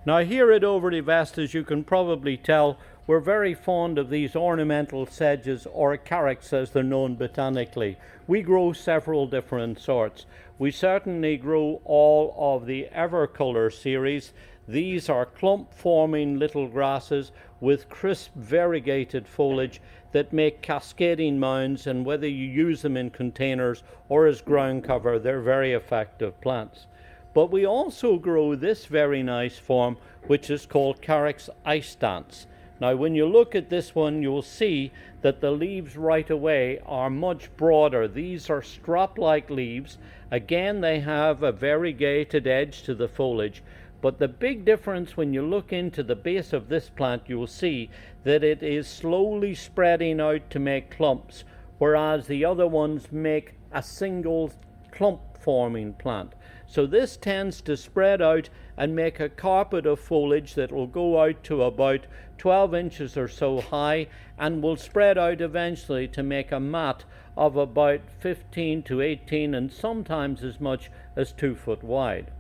Now here at Overdevest, as you can probably tell, we're very fond of these ornamental sedges, or Carricks as they're known botanically. We grow several different sorts. We certainly grow all of the Evercolor series. These are clump forming little grasses with crisp variegated foliage that make cascading mounds, and whether you use them in containers or as ground cover, they're very effective plants. But we also grow this very nice form, which is called Carricks Istance. Now when you look at this one, you'll see that the leaves right away are much broader. These are strap-like leaves. Again, they have a variegated edge to the foliage. But the big difference when you look into the base of this plant, you'll see that it is slowly spreading out to make clumps, whereas the other ones make a single clump forming plant. So this tends to spread out and make a carpet of foliage that will go out to about 12 inches or so high, and will spread out eventually to make a mat of about 15 to 18 and sometimes as much as 2 foot wide.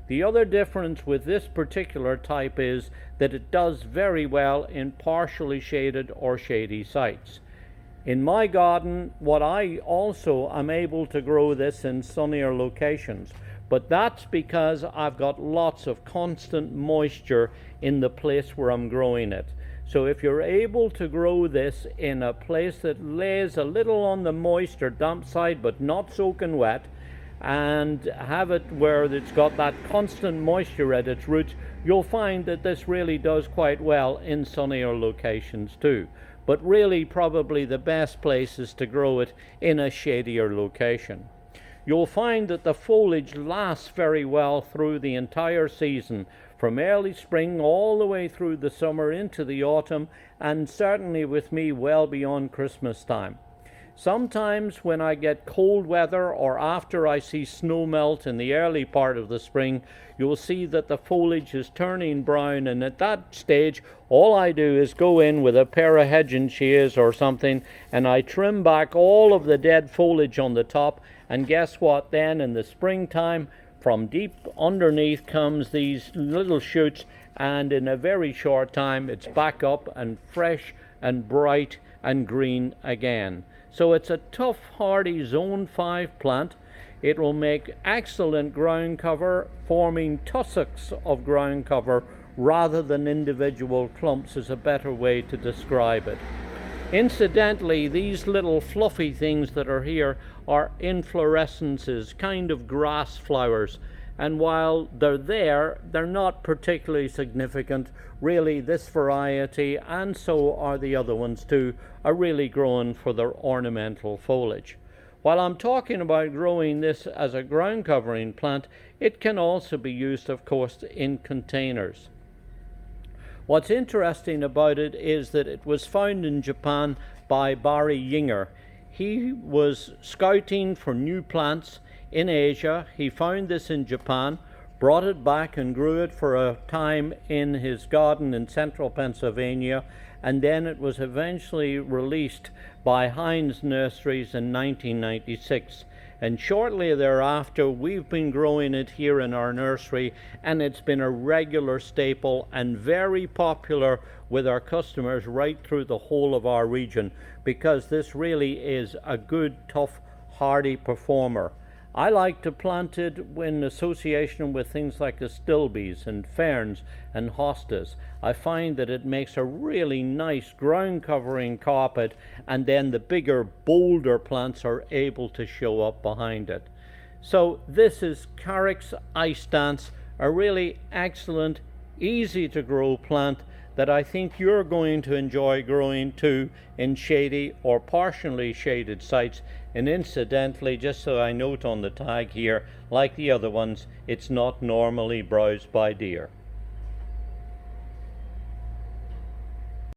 The other difference with this particular type is that it does very well in partially shaded or shady sites. In my garden, I also am able to grow this in sunnier locations, but that's because I've got lots of constant moisture in the place where I'm growing it. So if you're able to grow this in a place that lays a little on the moist or damp side but not soaking wet, and have it where it's got that constant moisture at its roots, you'll find that this really does quite well in sunnier locations too. But really probably the best place is to grow it in a shadier location. You'll find that the foliage lasts very well through the entire season, from early spring all the way through the summer into the autumn, and certainly with me well beyond Christmas time. Sometimes when I get cold weather or after I see snow melt in the early part of the spring, you'll see that the foliage is turning brown, and at that stage all I do is go in with a pair of hedging shears or something, and I trim back all of the dead foliage on the top, and guess what? Then in the springtime, from deep underneath comes these little shoots, and in a very short time it's back up and fresh and bright and green again. So it's a tough, hardy Zone 5 plant. It will make excellent ground cover, forming tussocks of ground cover rather than individual clumps is a better way to describe it. Incidentally, these little fluffy things that are here are inflorescences, kind of grass flowers. And while they're there, they're not particularly significant. Really, this variety, and so are the other ones too, are really growing for their ornamental foliage. While I'm talking about growing this as a ground covering plant, it can also be used, of course, in containers. What's interesting about it is that it was found in Japan by Barry Yinger. He was scouting for new plants in Asia. He found this in Japan, brought it back and grew it for a time in his garden in central Pennsylvania, and then it was eventually released by Heinz Nurseries in 1996. And shortly thereafter, we've been growing it here in our nursery, and it's been a regular staple and very popular with our customers right through the whole of our region, because this really is a good, tough, hardy performer. I like to plant it in association with things like astilbes and ferns and hostas. I find that it makes a really nice ground covering carpet, and then the bigger, bolder plants are able to show up behind it. So this is Carricks Istance, a really excellent, easy to grow plant that I think you're going to enjoy growing too in shady or partially shaded sites. And incidentally, just so I note on the tag here, like the other ones, it's not normally browsed by deer.